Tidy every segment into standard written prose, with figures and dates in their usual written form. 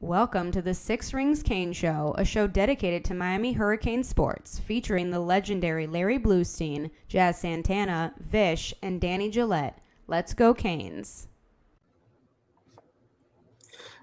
Welcome to the Six Rings Cane Show, a show dedicated to Miami Hurricane sports, featuring the legendary Larry Bluestein, Jazz Santana, Vish, and Danny Gillette. Let's go Canes.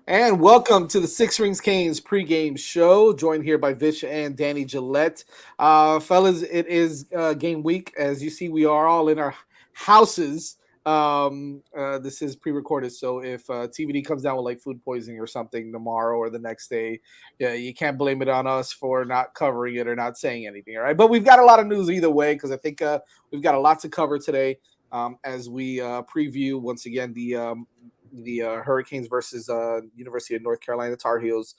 And welcome to the Six Rings Canes pregame show, joined here by Vish and Danny Gillette. Fellas, it is game week. As you see, we are all in our houses. This is pre-recorded, so if TVD comes down with like food poisoning or something tomorrow or the next day, yeah, you can't blame it on us for not covering it or not saying anything, all right? But we've got a lot of news either way, because I think we've got a lot to cover today as we preview, once again, the Hurricanes versus University of North Carolina Tar Heels,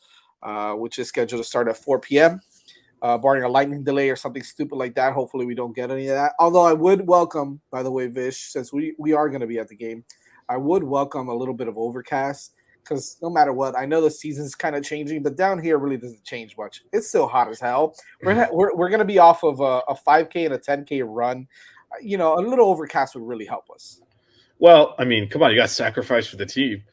which is scheduled to start at 4 p.m., barring a lightning delay or something stupid like that. Hopefully we don't get any of that. Although I would welcome, by the way, Vish, since we are going to be at the game, I would welcome a little bit of overcast, because no matter what, I know the season's kind of changing, but down here really doesn't change much. It's still hot as hell. We're going to be off of a 5K and a 10K run. You know, a little overcast would really help us. Well, I mean, come on, you got to sacrifice for the team.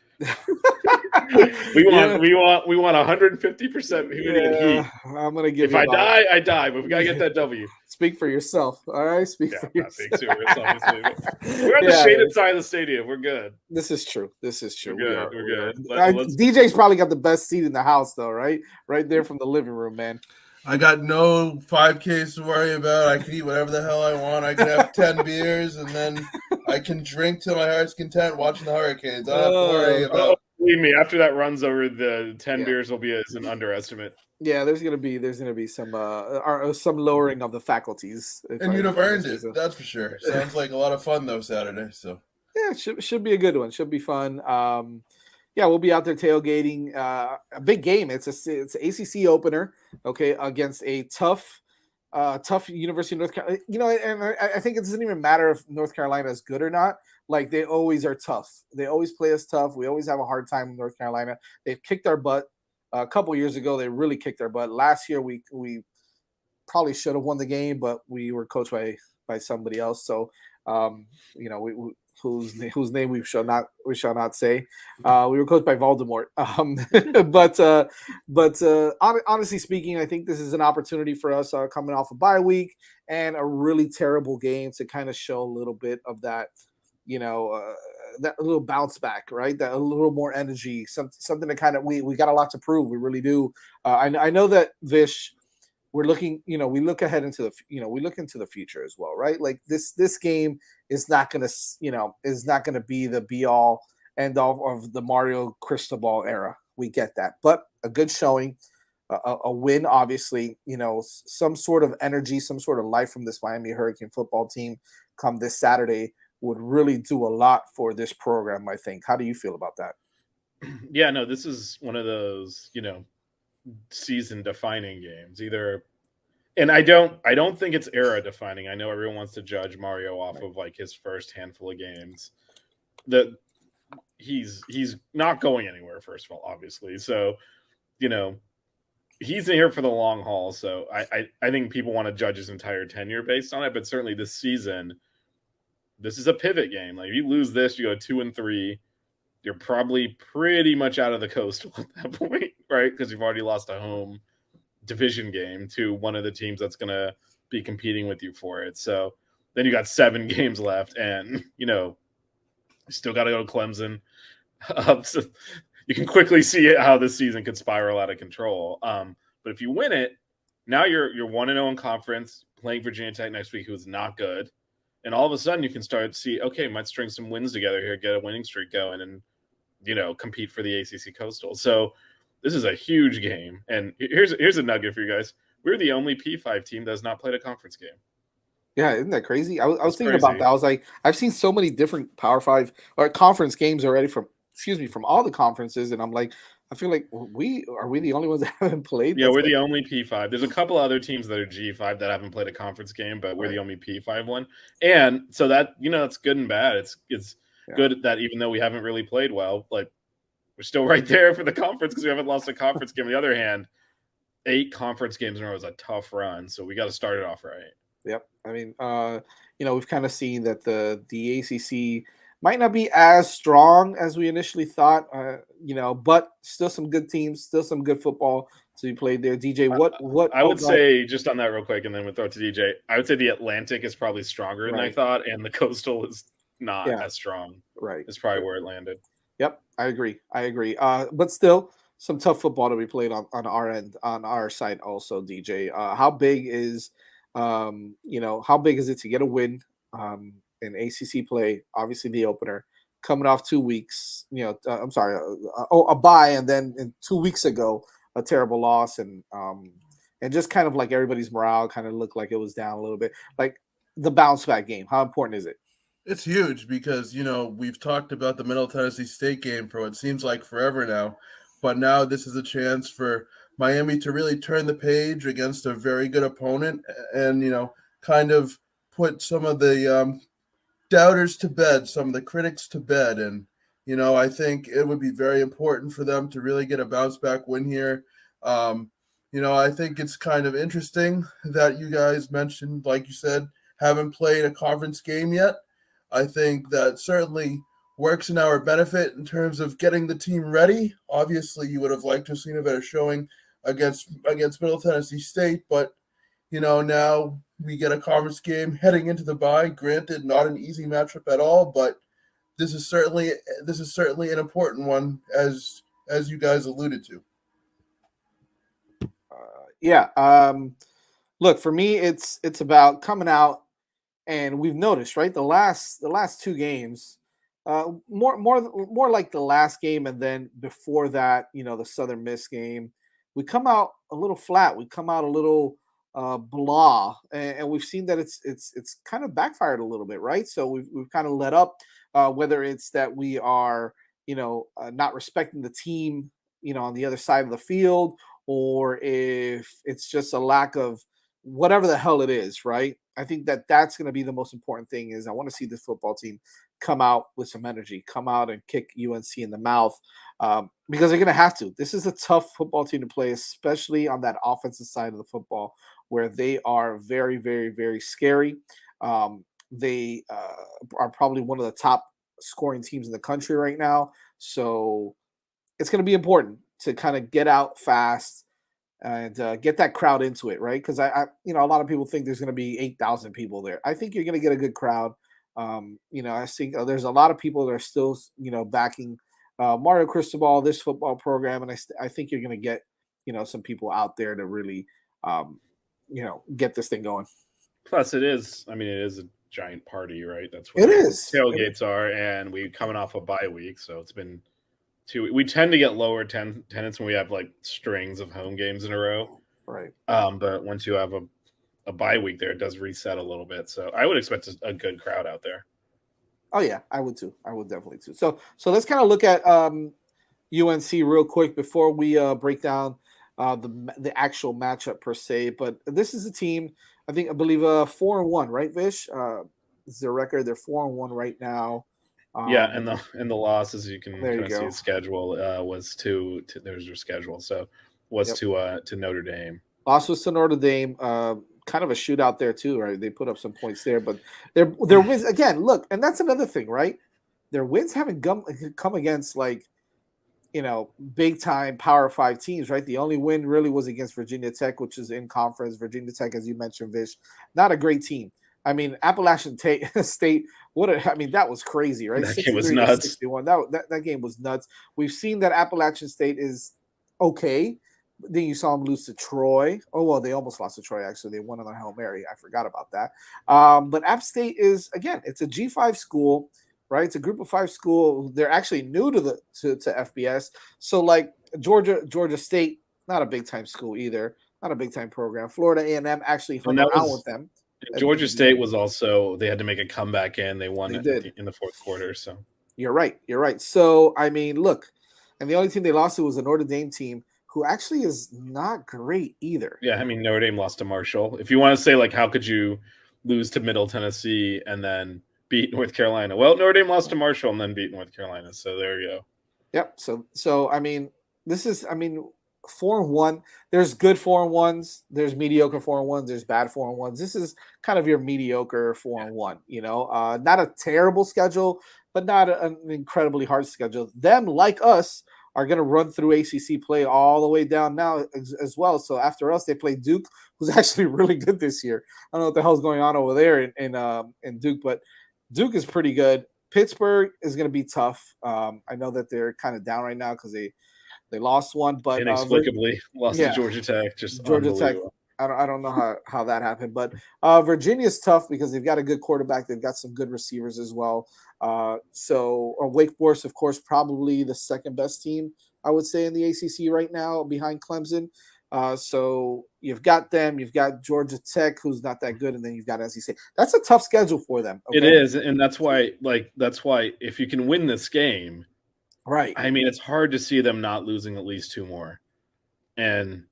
we want 150% humidity and heat. I'm gonna give. If I die, I die. But we gotta get that W. Speak for yourself, all right? Speak for yourself. We're on the shaded side of the stadium. We're good. This is true. We're good. DJ's probably got the best seat in the house, though, right? Right there from the living room, man. I got no 5Ks to worry about. I can eat whatever the hell I want. I can have 10 beers, and then I can drink till my heart's content watching the Hurricanes. I don't have to worry about. Believe me, after that runs over, the 10 beers will be as an underestimate. Yeah, there's gonna be some lowering of the faculties. And you'd have earned it, that's for sure. Sounds like a lot of fun though Saturday. So yeah, should be a good one. Should be fun. Yeah, we'll be out there tailgating. A big game. It's ACC opener, okay, against a tough University of North Carolina. You know, and I think it doesn't even matter if North Carolina is good or not. Like, they always are tough. They always play us tough. We always have a hard time in North Carolina. They've kicked our butt. A couple years ago, they really kicked our butt. Last year, we probably should have won the game, but we were coached by somebody else. So, you know, whose name we shall not say. We were coached by Voldemort. But honestly speaking, I think this is an opportunity for us coming off a bye week and a really terrible game to kind of show a little bit of that, you know, that little bounce back, right? That a little more energy, something that kind of we got a lot to prove. We really do. I know that Vish, we're looking, you know, we look ahead into we look into the future as well, right? Like this game is not going to be the be all end all of the Mario crystal ball era. We get that, but a good showing, a win, obviously, you know, some sort of energy, some sort of life from this Miami Hurricane football team come this Saturday would really do a lot for this program, I think. How do you feel about that? Yeah, no, this is one of those, you know, season defining games. And I don't think it's era defining. I know everyone wants to judge Mario off of like his first handful of games. That he's not going anywhere, first of all, obviously. So, you know, he's in here for the long haul. So I think people want to judge his entire tenure based on it, but certainly this season, this is a pivot game. Like, if you lose this, you go 2-3. You're probably pretty much out of the Coastal at that point, right? Because you've already lost a home division game to one of the teams that's going to be competing with you for it. So then you got 7 games left, and, you know, you still got to go to Clemson. So you can quickly see how this season could spiral out of control. But if you win it, now you're 1-0 in conference, playing Virginia Tech next week, who's not good. And all of a sudden you can start to see, okay, might string some wins together here, get a winning streak going, and, you know, compete for the ACC Coastal. So this is a huge game. And here's a nugget for you guys. We're the only P5 team that has not played a conference game. Yeah, isn't that crazy? I was thinking about that. I was like, I've seen so many different Power 5 or conference games already from all the conferences, and I'm like, I feel like we the only ones that haven't played. Yeah, we're the only P5. There's a couple other teams that are G5 that haven't played a conference game, but we're the only P5 one. And so that, you know, it's good and bad. It's good that even though we haven't really played well, like, we're still right there for the conference because we haven't lost a conference game. On the other hand, 8 conference games in a row is a tough run, so we got to start it off right. Yep. I mean, you know, we've kind of seen that the ACC Might not be as strong as we initially thought, but still some good teams, still some good football to be played there. DJ, what? I would say, just on that real quick, and then we'll throw it to DJ. I would say the Atlantic is probably stronger than I thought, and the Coastal is not as strong. Right. It's probably where it landed. Yep, I agree. But still, some tough football to be played on our end, on our side also, DJ. How big is it to get a win in ACC play? Obviously, the opener coming off 2 weeks. A bye, and then 2 weeks ago, a terrible loss, and just kind of like everybody's morale kind of looked like it was down a little bit. Like the bounce back game, how important is it? It's huge because, we've talked about the Middle Tennessee State game for what seems like forever now, but now this is a chance for Miami to really turn the page against a very good opponent and, kind of put some of the doubters to bed, some of the critics to bed. And, I think it would be very important for them to really get a bounce back win here. I think it's kind of interesting that you guys mentioned, like you said, haven't played a conference game yet. I think that certainly works in our benefit in terms of getting the team ready. Obviously, you would have liked to have seen a better showing against Middle Tennessee State, but now we get a conference game heading into the bye. Granted, not an easy matchup at all, but this is certainly an important one, as you guys alluded to. Look, for me, it's about coming out. And we've noticed, right, the last 2 games, more like the last game, and then before that, the Southern Miss game, we come out a little flat. We come out a little blah, and we've seen that it's kind of backfired a little bit, right? So we've kind of let up, whether it's that we are not respecting the team, on the other side of the field, or if it's just a lack of whatever the hell it is, right? I think that's going to be the most important thing. Is I want to see this football team come out with some energy, come out and kick UNC in the mouth, because they're going to have to. This is a tough football team to play, especially on that offensive side of the football, where they are very, very, very scary. They are probably one of the top scoring teams in the country right now. So it's going to be important to kind of get out fast and get that crowd into it, right? Because a lot of people think there's going to be 8,000 people there. I think you're going to get a good crowd. I think there's a lot of people that are still, backing Mario Cristobal, this football program, and I think you're going to get, some people out there to really, get this thing going. Plus, it is a giant party, right? That's what tailgates are, and we coming off a bye week, so it's been. We tend to get lower attendance when we have like strings of home games in a row, right? But once you have a bye week there, it does reset a little bit. So I would expect a good crowd out there. Oh yeah, I would too. I would definitely too. So let's kind of look at UNC real quick before we break down the actual matchup per se. But this is a team I believe 4-1, right, Vish? This is their record. They're 4-1 right now. And the losses you can kind of see the schedule was to there's your schedule, so was to Notre Dame. Loss was to Notre Dame, kind of a shootout there too, right? They put up some points there, but their wins again. Look, and that's another thing, right? Their wins haven't come against big time Power 5 teams, right? The only win really was against Virginia Tech, which is in conference. Virginia Tech, as you mentioned, Vish, not a great team. I mean, Appalachian State. That was crazy, right? That game was nuts. 61. That game was nuts. We've seen that Appalachian State is okay. Then you saw them lose to Troy. Oh well, they almost lost to Troy. Actually, they won on a Hail Mary. I forgot about that. But App State is it's a G5 school, right? It's a Group of 5 school. They're actually new to FBS. So like Georgia State, not a big time school either. Not a big time program. Florida A&M actually hung around with them. Georgia State was also, they had to make a comeback in. They won in the fourth quarter. So you're right. So I mean, look, and the only team they lost to was a Notre Dame team who actually is not great either. Yeah, I mean, Notre Dame lost to Marshall. If you want to say like, how could you lose to Middle Tennessee and then beat North Carolina? Well, Notre Dame lost to Marshall and then beat North Carolina. So there you go. Yep. So I mean, 4-1. There's good 4-1s. There's mediocre 4-1s. There's bad 4-1s. This is kind of your mediocre 4-1. Not a terrible schedule, but not an incredibly hard schedule. Them, like us, are going to run through ACC play all the way down now as well. So after us, they play Duke, who's actually really good this year. I don't know what the hell's going on over there in Duke, but Duke is pretty good. Pittsburgh is going to be tough. I know that they're kind of down right now because they lost one, but inexplicably lost to Georgia Tech. Just Georgia Tech. unbelievable. I don't know how that happened, but Virginia's tough because they've got a good quarterback. They've got some good receivers as well. Wake Forest, of course, probably the second best team, I would say, in the ACC right now behind Clemson. So you've got them. You've got Georgia Tech, who's not that good, and then you've got SEC. That's a tough schedule for them. Okay? It is, and that's why if you can win this game, right? I mean, it's hard to see them not losing at least two more, and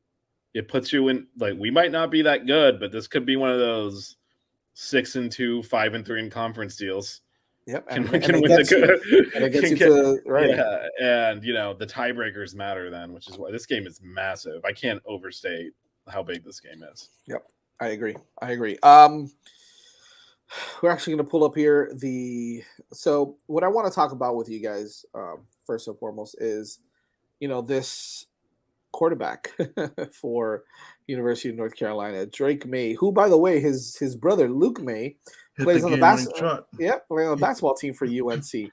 it puts you in we might not be that good, but this could be one of those 6-2, 5-3 in conference deals. Yep, and it gets you to right. Yeah, and the tiebreakers matter then, which is why this game is massive. I can't overstate how big this game is. Yep, I agree. We're actually going to pull up here so what I want to talk about with you guys first and foremost is this quarterback for University of North Carolina, Drake May, who, by the way, his brother Luke May plays on the basketball team for UNC. He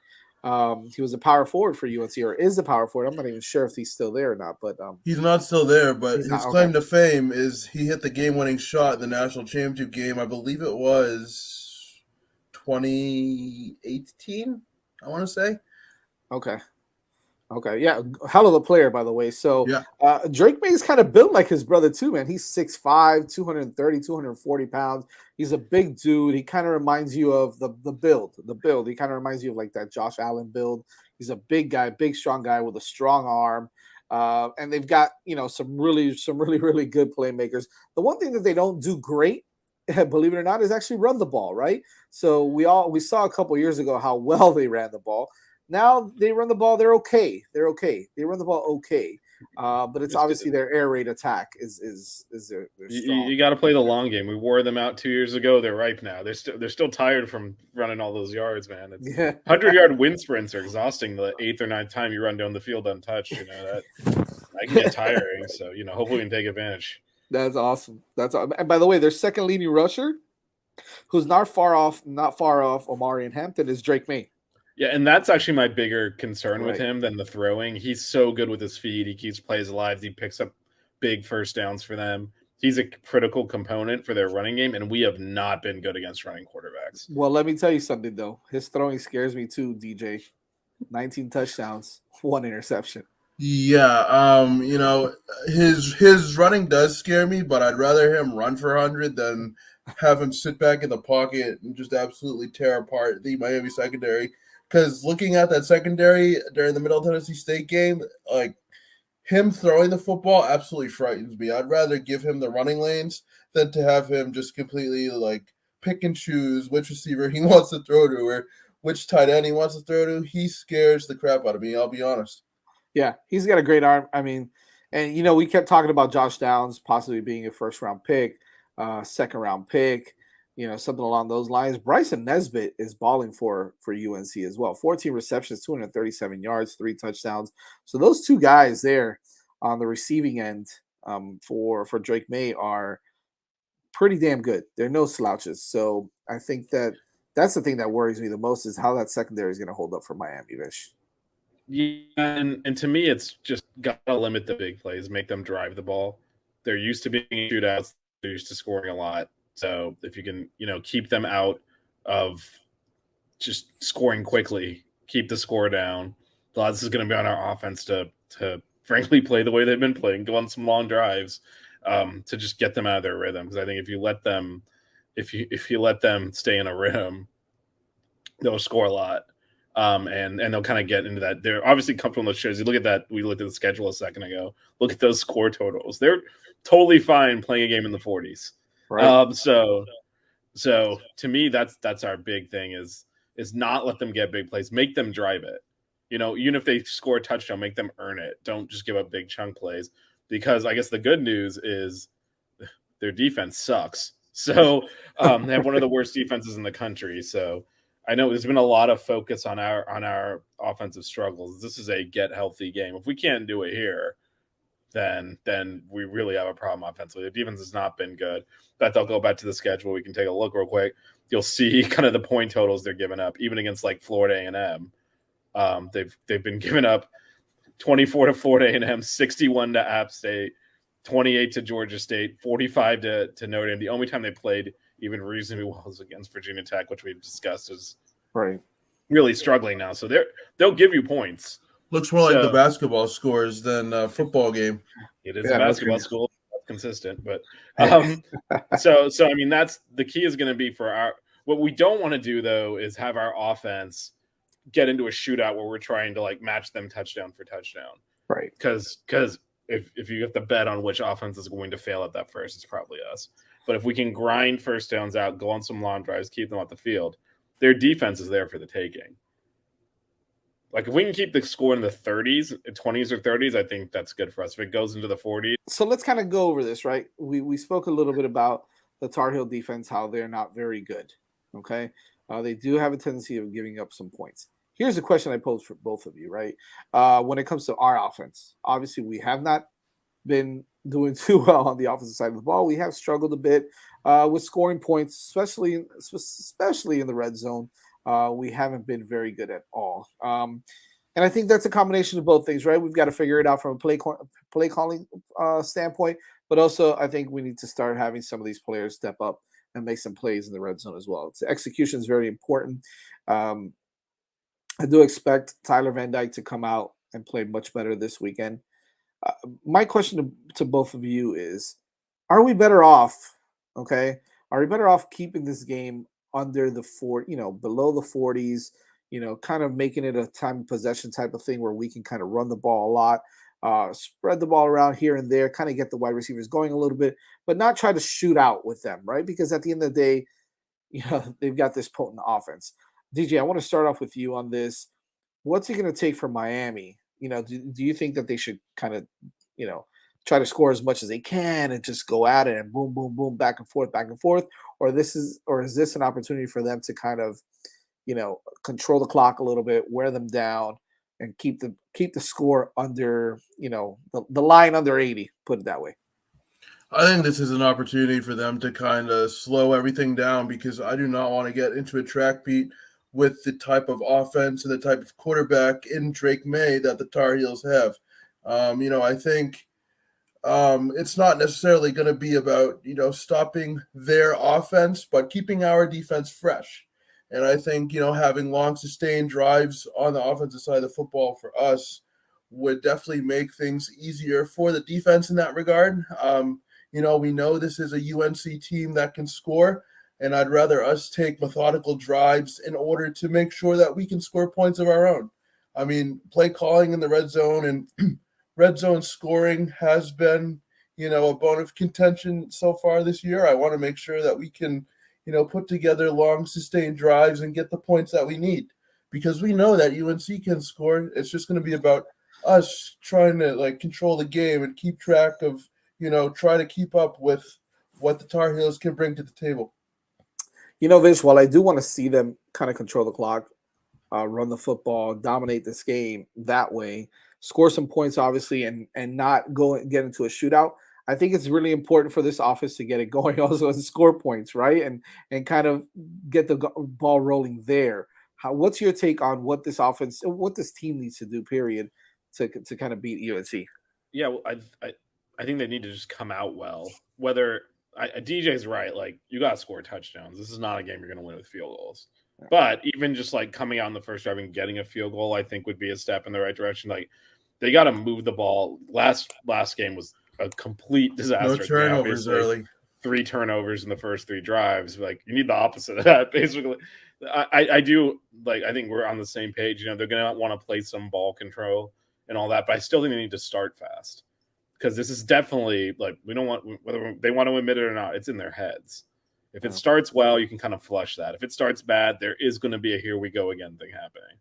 was a power forward for UNC, or is a power forward. I'm not even sure if he's still there or not, but he's not still there. But his claim to fame is he hit the game-winning shot in the national championship game. I believe it was 2018. I want to say. Okay, yeah, hell of a player, by the way. So Drake May is kind of built like his brother too, man. He's 6'5", 230, 240 pounds. He's a big dude. He kind of reminds you of the build. He kind of reminds you of like that Josh Allen build. He's a big guy, big, strong guy with a strong arm. And they've got, some really good playmakers. The one thing that they don't do great, believe it or not, is actually run the ball, right? So we saw a couple years ago how well they ran the ball. Now they run the ball. They're okay. They run the ball okay. But it's obviously their air raid attack is their strong. You got to play the long game. We wore them out 2 years ago. They're ripe now. They're still tired from running all those yards, man. 100-yard wind sprints are exhausting. The 8th or 9th time you run down the field untouched, that can get tiring. So hopefully we can take advantage. That's awesome. And by the way, their second leading rusher, who's not far off Omari and Hampton, is Drake May. Yeah, and that's actually my bigger concern with him than the throwing. He's so good with his feet. He keeps plays alive. He picks up big first downs for them. He's a critical component for their running game, and we have not been good against running quarterbacks. Well, let me tell you something, though. His throwing scares me too, DJ. 19 touchdowns, 1 interception. Yeah, his running does scare me, but I'd rather him run for 100 than have him sit back in the pocket and just absolutely tear apart the Miami secondary. Because looking at that secondary during the Middle Tennessee State game, him throwing the football absolutely frightens me. I'd rather give him the running lanes than to have him just completely pick and choose which receiver he wants to throw to or which tight end he wants to throw to. He scares the crap out of me, I'll be honest. Yeah, he's got a great arm. I mean, and we kept talking about Josh Downs possibly being a first-round pick, second-round pick. Something along those lines. Bryson Nesbitt is balling for UNC as well. 14 receptions, 237 yards, 3 touchdowns. So those two guys there on the receiving end for Drake May are pretty damn good. They're no slouches. So I think that's the thing that worries me the most is how that secondary is going to hold up for Miami, Vish. Yeah, and to me, it's just got to limit the big plays, make them drive the ball. They're used to being shootouts. They're used to scoring a lot. So if you can, keep them out of just scoring quickly, keep the score down. A lot of this is going to be on our offense to frankly play the way they've been playing, go on some long drives to just get them out of their rhythm. Because I think if you let them stay in a rhythm, they'll score a lot. And they'll kind of get into that. They're obviously comfortable in those shows. You look at that. We looked at the schedule a second ago. Look at those score totals. They're totally fine playing a game in the 40s. Right. So to me, that's our big thing is not let them get big plays, make them drive it. Even if they score a touchdown, make them earn it. Don't just give up big chunk plays because I guess the good news is their defense sucks. So they have one of the worst defenses in the country. So I know there's been a lot of focus on our offensive struggles. This is a get healthy game. If we can't do it here, then we really have a problem offensively. The defense has not been good. But they'll go back to the schedule. We can take a look real quick. You'll see kind of the point totals they're giving up, even against like Florida A&M. They've been giving up 24 to Florida A&M, 61 to App State, 28 to Georgia State, 45 to Notre Dame. The only time they played even reasonably well was against Virginia Tech, which we've discussed is really struggling now. So they'll give you points. Looks more like the basketball scores than a football game. It is a basketball school, consistent, but so I mean that's the key is going to be for what we don't want to do though is have our offense get into a shootout where we're trying to like match them touchdown for touchdown, right? Because if you have to bet on which offense is going to fail at that first, it's probably us. But if we can grind first downs out, go on some long drives, keep them off the field, their defense is there for the taking. Like, if we can keep the score in the 30s, 20s or 30s, I think that's good for us. If it goes into the 40s. So let's kind of go over this, right? We spoke a little bit about the Tar Heel defense, how they're not very good, okay? They do have a tendency of giving up some points. Here's a question I pose for both of you, right? When it comes to our offense, obviously we have not been doing too well on the offensive side of the ball. We have struggled a bit with scoring points, especially in the red zone. We haven't been very good at all. And I think that's a combination of both things, right? We've got to figure it out from a play calling standpoint, but also I think we need to start having some of these players step up and make some plays in the red zone as well. Execution is very important. I do expect Tyler Van Dyke to come out and play much better this weekend. My question to both of you is, are we better off, okay? Are we better off keeping this game under the below the 40s, kind of making it a time of possession type of thing where we can kind of run the ball a lot, spread the ball around here and there, kind of get the wide receivers going a little bit, but not try to shoot out with them, right? Because at the end of the day, they've got this potent offense. DJ, I want to start off with you on this. What's it going to take for Miami? Do you think that they should kind of, try to score as much as they can and just go at it and boom, boom, boom, back and forth, or is this an opportunity for them to kind of, control the clock a little bit, wear them down, and keep the score under, the line under 80, put it that way? I think this is an opportunity for them to kind of slow everything down, because I do not want to get into a track beat with the type of offense and the type of quarterback in Drake May that the Tar Heels have. I think it's not necessarily going to be about, stopping their offense, but keeping our defense fresh. And I think, having long sustained drives on the offensive side of the football for us would definitely make things easier for the defense in that regard. We know this is a UNC team that can score, and I'd rather us take methodical drives in order to make sure that we can score points of our own. I mean, play calling in the red zone and red zone scoring has been, a bone of contention so far this year. I want to make sure that we can, put together long sustained drives and get the points that we need, because we know that UNC can score. It's just going to be about us trying to control the game and keep track of, try to keep up with what the Tar Heels can bring to the table. Vish, while I do want to see them kind of control the clock, run the football, dominate this game that way, score some points, obviously, and not get into a shootout, I think it's really important for this offense to get it going also and score points, right? And kind of get the ball rolling there. What's your take on what this team needs to do, period, to kind of beat UNC? Yeah, well, I think they need to just come out well. DJ's right. Like, you got to score touchdowns. This is not a game you're going to win with field goals. Yeah. But even just coming out in the first drive and getting a field goal, I think would be a step in the right direction. They got to move the ball. Last game was a complete disaster. No turnovers early. 3 turnovers in the first 3 drives. You need the opposite of that, basically. I think we're on the same page. They're going to want to play some ball control and all that, but I still think they need to start fast. Because this is definitely we don't want, whether they want to admit it or not, it's in their heads. If it starts well, you can kind of flush that. If it starts bad, there is going to be a here we go again thing happening.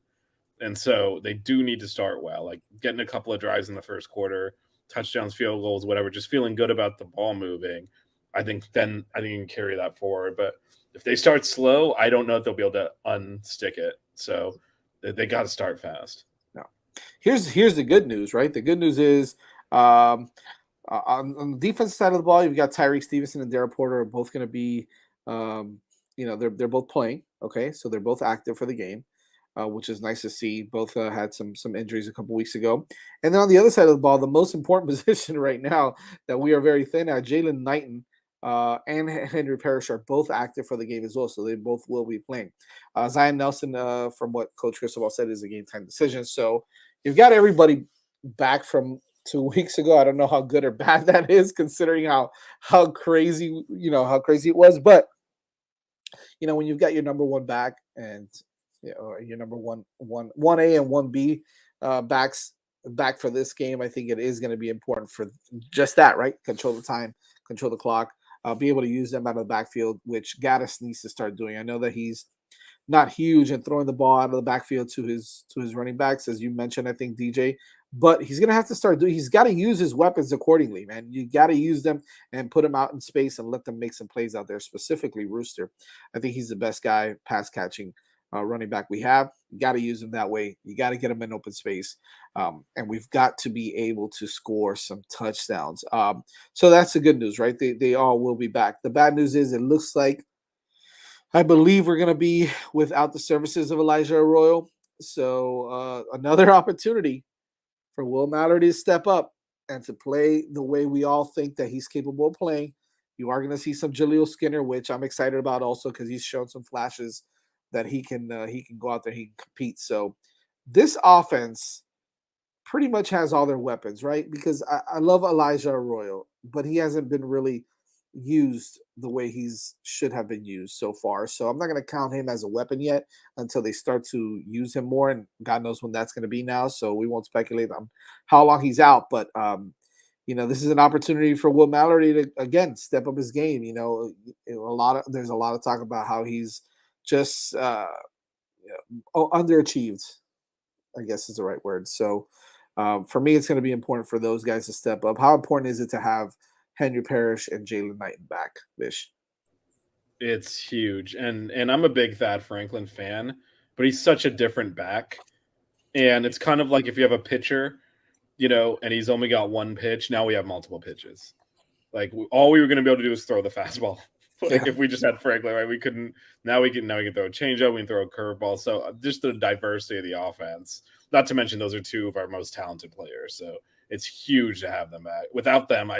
And so they do need to start well, getting a couple of drives in the first quarter, touchdowns, field goals, whatever, just feeling good about the ball moving. I think you can carry that forward. But if they start slow, I don't know if they'll be able to unstick it. So they got to start fast. No. Here's the good news, right? The good news is on the defensive side of the ball, you've got Tyree, Stevenson, and Dara Porter are both going to be, they're both playing. Okay, so they're both active for the game, which is nice to see. Both had some injuries a couple weeks ago. And then on the other side of the ball, the most important position right now that we are very thin at, Jalen Knighton and Henry Parrish are both active for the game as well, so they both will be playing. Zion Nelson, from what Coach Cristobal said, is a game time decision. So you've got everybody back from 2 weeks ago. I don't know how good or bad that is, considering how crazy it was. But when you've got your number one back and your number one A and 1B back for this game, I think it is going to be important for just that, right? Control the time, control the clock, be able to use them out of the backfield, which Gaddis needs to start doing. I know that he's not huge in throwing the ball out of the backfield to his running backs, as you mentioned, I think, DJ. But he's going to have to start doing – he's got to use his weapons accordingly, man. You got to use them and put them out in space and let them make some plays out there, specifically Rooster. I think he's the best guy pass-catching running back we have. You got to use him that way. You got to get him in open space. And we've got to be able to score some touchdowns. So that's the good news, right? They all will be back. The bad news is it looks like I believe we're going to be without the services of Elijah Arroyo. So another opportunity for Will Mallory to step up and to play the way we all think that he's capable of playing. You are going to see some Jaleel Skinner, which I'm excited about also because he's shown some flashes that he can go out there, he can compete. So this offense pretty much has all their weapons, right? Because I love Elijah Arroyo, but he hasn't been really used the way he's should have been used so far. So I'm not going to count him as a weapon yet until they start to use him more, and God knows when that's going to be now. So we won't speculate on how long he's out, but this is an opportunity for Will Mallory to again step up his game. There's a lot of talk about how he's just underachieved, I guess is the right word. So for me, it's going to be important for those guys to step up. How important is it to have Henry Parrish and Jalen Knighton back, Vish? It's huge. And I'm a big Thad Franklin fan, but he's such a different back. And it's kind of like if you have a pitcher, and he's only got one pitch, now we have multiple pitches. Like all we were going to be able to do is throw the fastball. If we just had Franklin, right? We couldn't. Now we can throw a changeup, we can throw a curveball. So just the diversity of the offense. Not to mention those are two of our most talented players. So it's huge to have them back. Without them,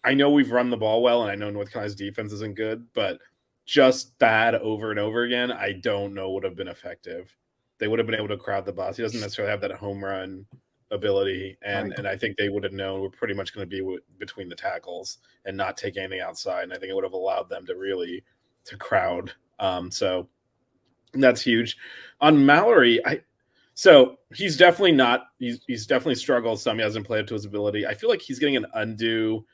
I know we've run the ball well, and I know North Carolina's defense isn't good, but just that over and over again, I don't know would have been effective. They would have been able to crowd the bus. He doesn't necessarily have that home run ability, and I think they would have known we're pretty much going to be between the tackles and not take anything outside, and I think it would have allowed them to crowd. So that's huge. On Mallory, so he's definitely not. He's definitely struggled some. He hasn't played to his ability. I feel like he's getting an undue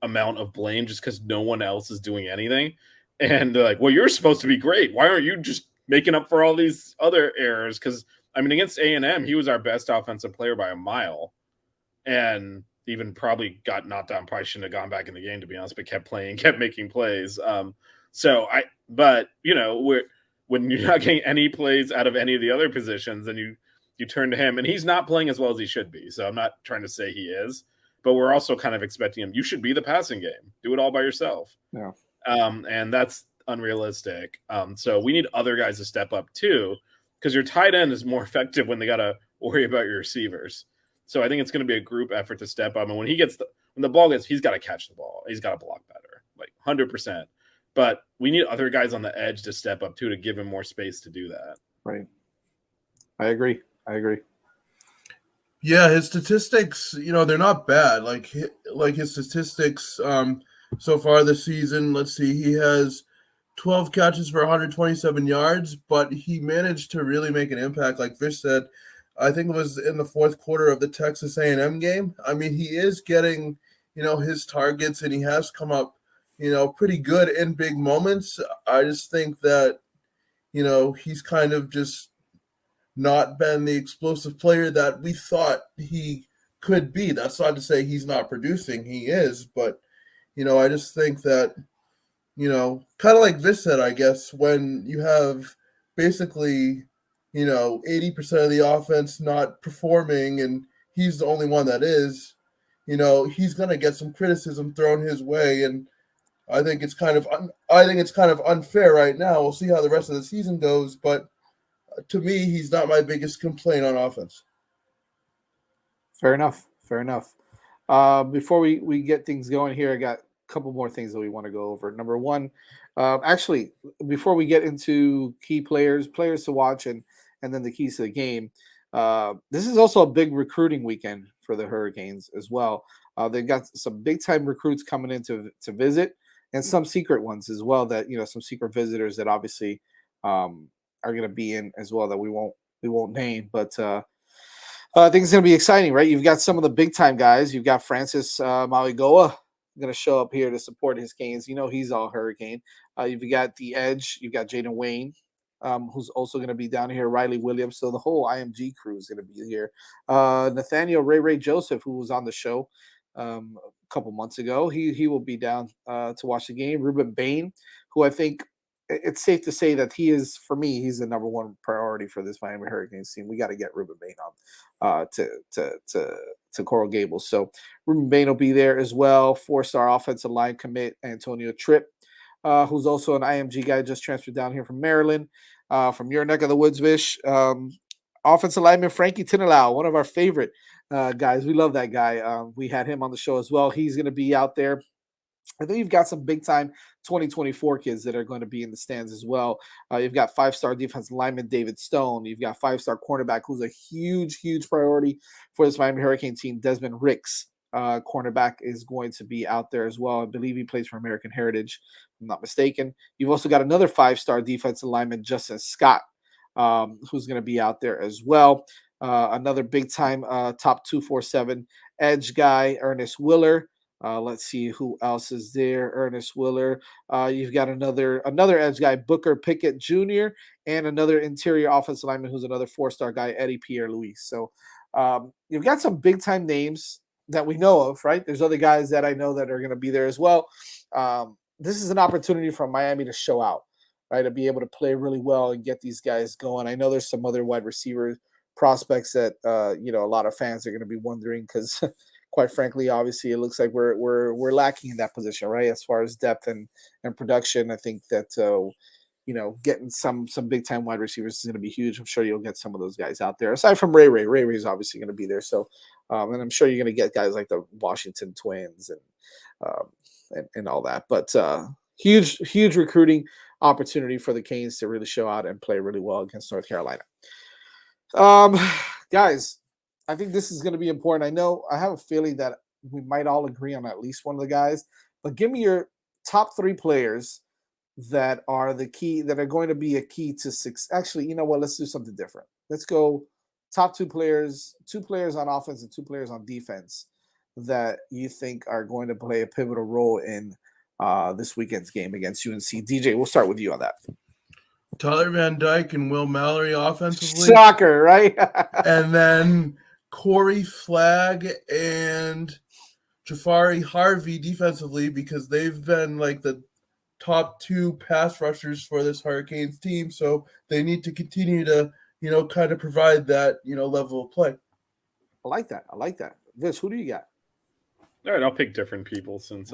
amount of blame just because no one else is doing anything. And they're like, well, you're supposed to be great. Why aren't you just making up for all these other errors? Because, against A&M, he was our best offensive player by a mile. And even probably got knocked down. Probably shouldn't have gone back in the game, to be honest, but kept playing, kept making plays. When you're not getting any plays out of any of the other positions, then you turn to him. And he's not playing as well as he should be. So I'm not trying to say he is. But we're also kind of expecting him. You should be the passing game. Do it all by yourself. Yeah. And that's unrealistic. So we need other guys to step up too, because your tight end is more effective when they got to worry about your receivers. So I think it's going to be a group effort to step up. And when the ball gets, he's got to catch the ball. He's got to block better, like 100%. But we need other guys on the edge to step up too, to give him more space to do that. Right. I agree. Yeah, his statistics, they're not bad. Like his statistics so far this season, let's see, he has 12 catches for 127 yards, but he managed to really make an impact. Like Fish said, I think it was in the fourth quarter of the Texas A&M game. He is getting, his targets, and he has come up, pretty good in big moments. I just think that, he's kind of just not been the explosive player that we thought he could be. That's not to say he's not producing. He is, but, I just think that, kind of like Vish said, I guess, when you have basically, 80% of the offense not performing and he's the only one that is, he's going to get some criticism thrown his way. And I think it's kind of unfair right now. We'll see how the rest of the season goes, but to me, he's not my biggest complaint on offense. Fair enough. Before we get things going here, I got a couple more things that we want to go over. Number one, actually, before we get into key players to watch, and then the keys to the game, this is also a big recruiting weekend for the Hurricanes as well. They've got some big time recruits coming in to visit, and some secret ones as well. That some secret visitors that obviously are going to be in as well that we won't name, but. I think it's going to be exciting, right? You've got some of the big time guys. You've got Francis Mauigoa going to show up here to support his Canes. He's all Hurricane. You've got the Edge. You've got Jaden Wayne, who's also going to be down here. Riley Williams. So the whole IMG crew is going to be here. Nathaniel Ray Joseph, who was on the show a couple months ago, he will be down to watch the game. Ruben Bain, who I think it's safe to say that he's the number one priority for this Miami Hurricanes team. We got to get Ruben Bain on to Coral Gables. So Ruben Bain will be there as well. 4-star offensive line commit Antonio Tripp, who's also an IMG guy, just transferred down here from Maryland, from your neck of the woods, Vish. Offensive lineman Frankie Tinalau, one of our favorite guys. We love that guy. We had him on the show as well. He's going to be out there. I think you've got some big-time 2024 kids that are going to be in the stands as well. You've got 5-star defensive lineman David Stone. You've got 5-star cornerback who's a huge priority for this Miami Hurricane team, Desmond Ricks. Cornerback is going to be out there as well. I believe he plays for American Heritage, if I'm not mistaken. You've also got another 5-star defensive lineman, Justin Scott, who's going to be out there as well. Another big-time top 247 edge guy, Ernest Willer. Let's see who else is there. Ernest Willer. You've got another edge guy, Booker Pickett Jr., and another interior offensive lineman who's another 4-star guy, Eddie Pierre-Louis. So you've got some big-time names that we know of, right? There's other guys that I know that are going to be there as well. This is an opportunity for Miami to show out, right? To be able to play really well and get these guys going. I know there's some other wide receiver prospects that a lot of fans are going to be wondering because – quite frankly, obviously, it looks like we're lacking in that position, right? As far as depth and production, I think that getting some big time wide receivers is going to be huge. I'm sure you'll get some of those guys out there. Aside from Ray is obviously going to be there. So, and I'm sure you're going to get guys like the Washington Twins and all that. But huge recruiting opportunity for the Canes to really show out and play really well against North Carolina. Guys. I think this is going to be important. I have a feeling that we might all agree on at least one of the guys, but give me your top 3 players that are going to be a key to success. Actually, you know what? Let's do something different. Let's go top 2 players on offense and 2 players on defense that you think are going to play a pivotal role in this weekend's game against UNC. DJ, we'll start with you on that. Tyler Van Dyke and Will Mallory offensively. Shocker, right? And then Corey Flagg and Jafari Harvey defensively, because they've been like the top 2 pass rushers for this Hurricanes team. So they need to continue to, kind of provide that, level of play. I like that. Vish, who do you got? All right, I'll pick different people since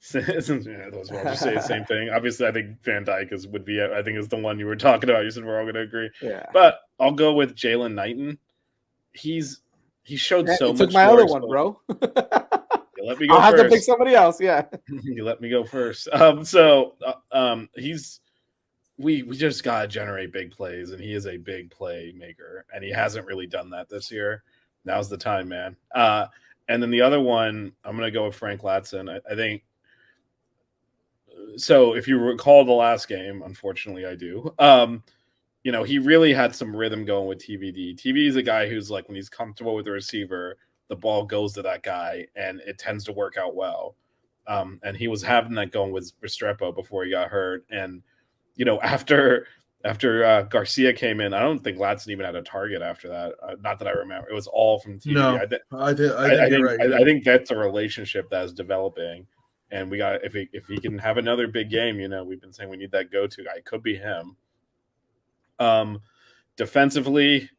since those will just say the same thing. Obviously, I think Van Dyke is the one you were talking about. You said we're all going to agree. Yeah. But I'll go with Jalen Knighton. He showed so much. Took my other one, bro. You let me go I'll first. have to pick somebody else. Yeah. You let me go first. We just gotta generate big plays, and he is a big play maker, and he hasn't really done that this year. Now's the time, man. And then the other one, I'm gonna go with Frank Latson. I think. So if you recall the last game, unfortunately, I do. He really had some rhythm going with TVD. TVD is a guy who's like, when he's comfortable with the receiver, the ball goes to that guy, and it tends to work out well. And he was having that going with Restrepo before he got hurt. And, after Garcia came in, I don't think Latson even had a target after that. Not that I remember. It was all from TVD. No, I think you're right. I think that's a relationship that is developing. And we got if he can have another big game, we've been saying we need that go-to guy. It could be him. Defensively,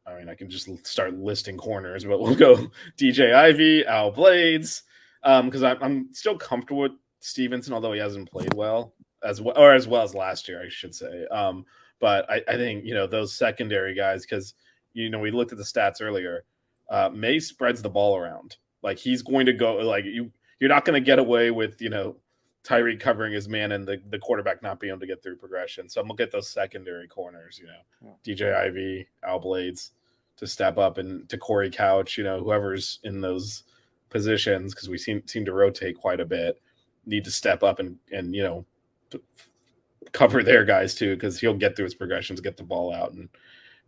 I can just start listing corners, but we'll go DJ Ivy, Al Blades, because I'm still comfortable with Stevenson, although he hasn't played as well as last year, I should say. But I think those secondary guys, because we looked at the stats earlier. May spreads the ball around. Like he's going to go you're not going to get away with Tyree covering his man and the quarterback not being able to get through progression. So I'm going to get those secondary corners, DJ Ivy, Al Blades to step up, and to Corey Couch, whoever's in those positions, because we seem to rotate quite a bit, need to step up and cover their guys too, because he'll get through his progressions, get the ball out. And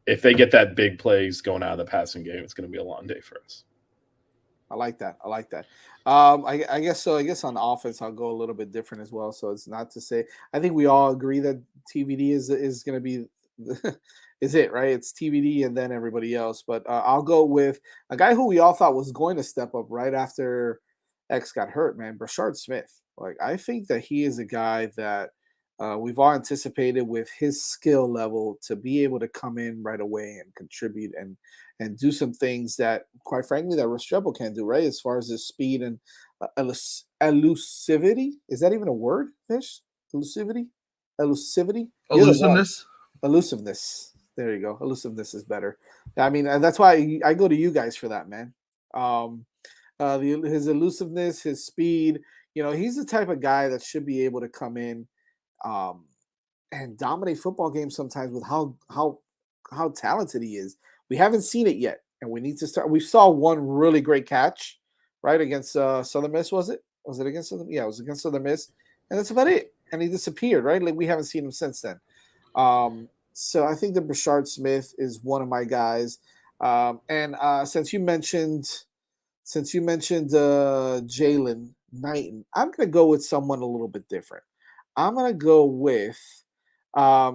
if they get that big plays going out of the passing game, it's going to be a long day for us. I like that. I guess so. I guess on offense, I'll go a little bit different as well. So it's not to say I think we all agree that TVD is going to be is it, right? It's TVD and then everybody else. But I'll go with a guy who we all thought was going to step up right after X got hurt, man. Burchard Smith. Like I think that he is a guy that we've all anticipated with his skill level to be able to come in right away and contribute and do some things that, quite frankly, that Restrepo can't do, right? As far as his speed and elusivity. Is that even a word, Fish? Elusivity? Elusiveness? Elusiveness. There you go. Elusiveness is better. I mean, that's why I go to you guys for that, man. His elusiveness, his speed, he's the type of guy that should be able to come in and dominate football games sometimes with how talented he is. We haven't seen it yet, and we need to start. We saw one really great catch, right, against Southern Miss. Was it against Southern? Yeah, it was against Southern Miss, and that's about it. And he disappeared, right? Like we haven't seen him since then. So I think that Burchard Smith is one of my guys. And since you mentioned Jalen Knighton, I'm going to go with someone a little bit different. I'm going to go with, I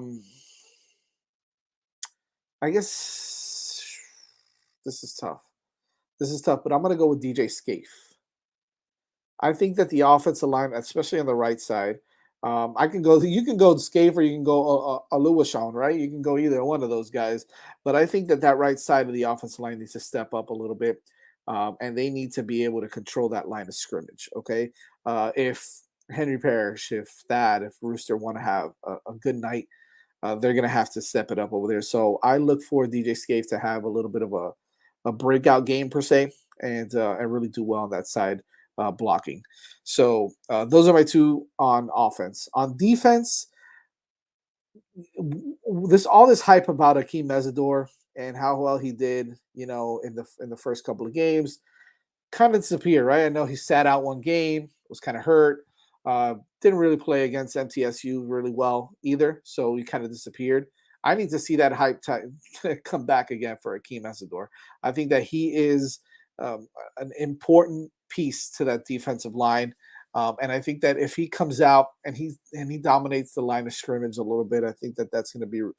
guess this is tough, but I'm going to go with DJ Scafe. I think that the offensive line, especially on the right side, you can go Scafe or you can go Aluashon, right? You can go either one of those guys. But I think that right side of the offensive line needs to step up a little bit, and they need to be able to control that line of scrimmage, okay? If Henry Parrish, if Rooster want to have a good night, they're going to have to step it up over there. So I look for DJ Scafe to have a little bit of a breakout game per se, and really do well on that side blocking. So those are my two on offense. On defense, all this hype about Akeem Mesidor and how well he did, in the first couple of games, kind of disappeared, right? I know he sat out one game, was kind of hurt. Didn't really play against MTSU really well either, so he kind of disappeared. I need to see that hype come back again for Akeem Mesidor. I think that he is an important piece to that defensive line, and I think that if he comes out and he dominates the line of scrimmage a little bit, I think that's going to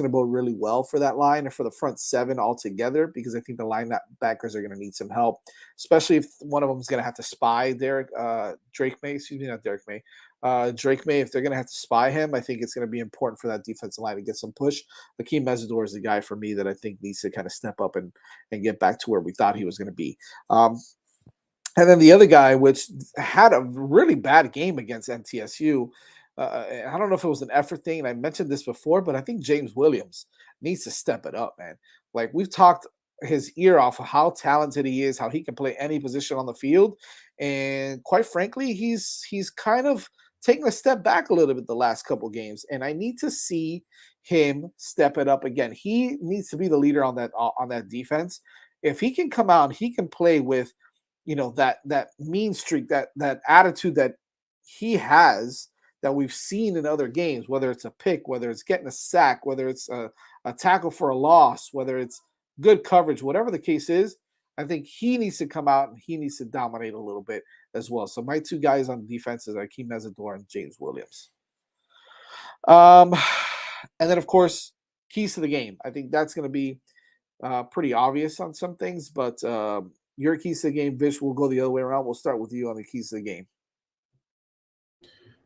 bode really well for that line and for the front seven altogether, because I think the linebackers are going to need some help, especially if one of them is going to have to spy Drake May. If they're going to have to spy him, I think it's going to be important for that defensive line to get some push. Akeem Mesidor is the guy for me that I think needs to kind of step up and get back to where we thought he was going to be. And then the other guy, which had a really bad game against MTSU, I don't know if it was an effort thing, and I mentioned this before, but I think James Williams needs to step it up, man. Like, we've talked his ear off of how talented he is, how he can play any position on the field, and quite frankly, he's kind of taking a step back a little bit the last couple games, and I need to see him step it up again. He needs to be the leader on that defense. If he can come out and he can play with that mean streak, that attitude that he has that we've seen in other games, whether it's a pick, whether it's getting a sack, whether it's a tackle for a loss, whether it's good coverage, whatever the case is, I think he needs to come out and he needs to dominate a little bit as well. So my two guys on defense is Akeem Mesidor and James Williams. And then, of course, keys to the game. I think that's going to be pretty obvious on some things, but your keys to the game. Vish, we'll go the other way around. We'll start with you on the keys to the game.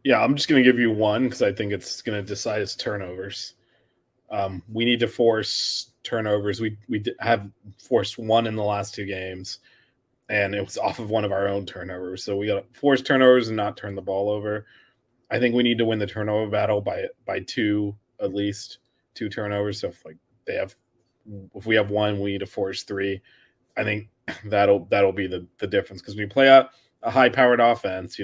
Yeah, I'm just going to give you one because I think it's going to decide its turnovers. We need to force turnovers. We have forced one in the last 2 games, and it was off of one of our own turnovers. So we got to force turnovers and not turn the ball over. I think we need to win the turnover battle by 2 at least, 2 turnovers. So if we have 1, we need to force 3. I think that'll be the difference because when you play a high powered offense,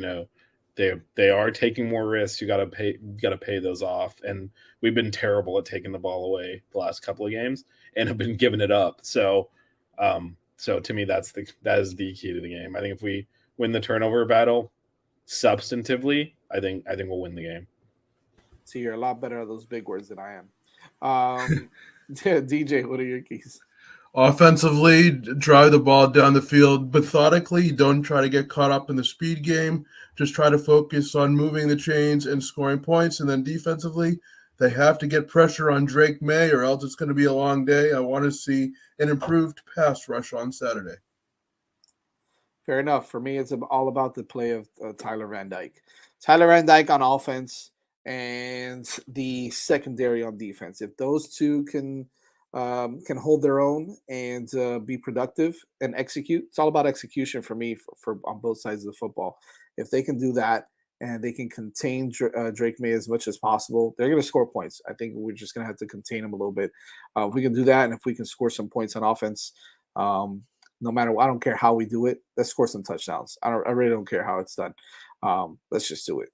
they are taking more risks. You got to pay those off, and we've been terrible at taking the ball away the last couple of games and have been giving it up. So to me, that is the key to the game. I think if we win the turnover battle substantively, I think we'll win the game. So you're a lot better at those big words than I am. DJ, what are your keys? Offensively, drive the ball down the field methodically. Don't try to get caught up in the speed game. Just try to focus on moving the chains and scoring points. And then defensively, they have to get pressure on Drake May or else it's going to be a long day. I want to see an improved pass rush on Saturday. Fair enough. For me, it's all about the play of Tyler Van Dyke. Tyler Van Dyke on offense and the secondary on defense. If those two can hold their own and be productive and execute, it's all about execution for me for on both sides of the football. If they can do that and they can contain Drake May as much as possible, they're going to score points. I think we're just going to have to contain him a little bit. If we can do that and if we can score some points on offense, no matter what, I don't care how we do it. Let's score some touchdowns. I really don't care how it's done. Let's just do it.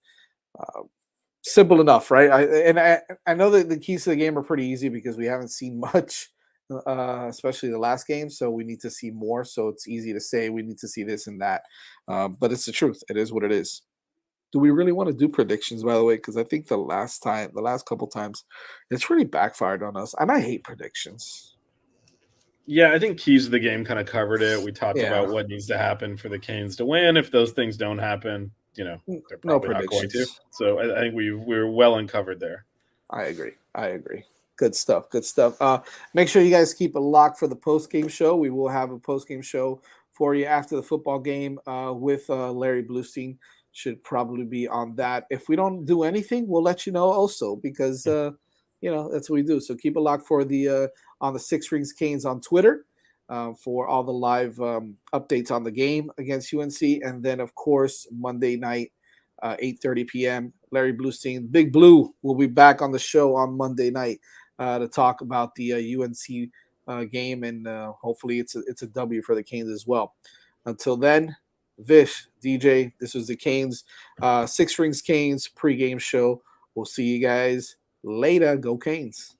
Simple enough, right? I know that the keys to the game are pretty easy because we haven't seen much, especially the last game. So we need to see more. So it's easy to say we need to see this and that. But it's the truth. It is what it is. Do we really want to do predictions, by the way? Because I think the last couple times, it's really backfired on us. And I hate predictions. Yeah, I think keys to the game kind of covered it. We talked about what needs to happen for the Canes to win. If those things don't happen, they're probably not going to. So I think we're well uncovered there. I agree. Good stuff. Make sure you guys keep a lock for the post-game show. We will have a post-game show for you after the football game with Larry Bluestein. Should probably be on that. If we don't do anything, we'll let you know also because that's what we do. So keep a lock for the on the Six Rings Canes on Twitter for all the live updates on the game against UNC. And then, of course, Monday night, 8:30 p.m., Larry Bluestein, Big Blue, will be back on the show on Monday night to talk about the UNC game. And hopefully it's a W for the Canes as well. Until then, Vish, DJ, this was the Canes, Six Rings Canes pregame show. We'll see you guys later. Go Canes.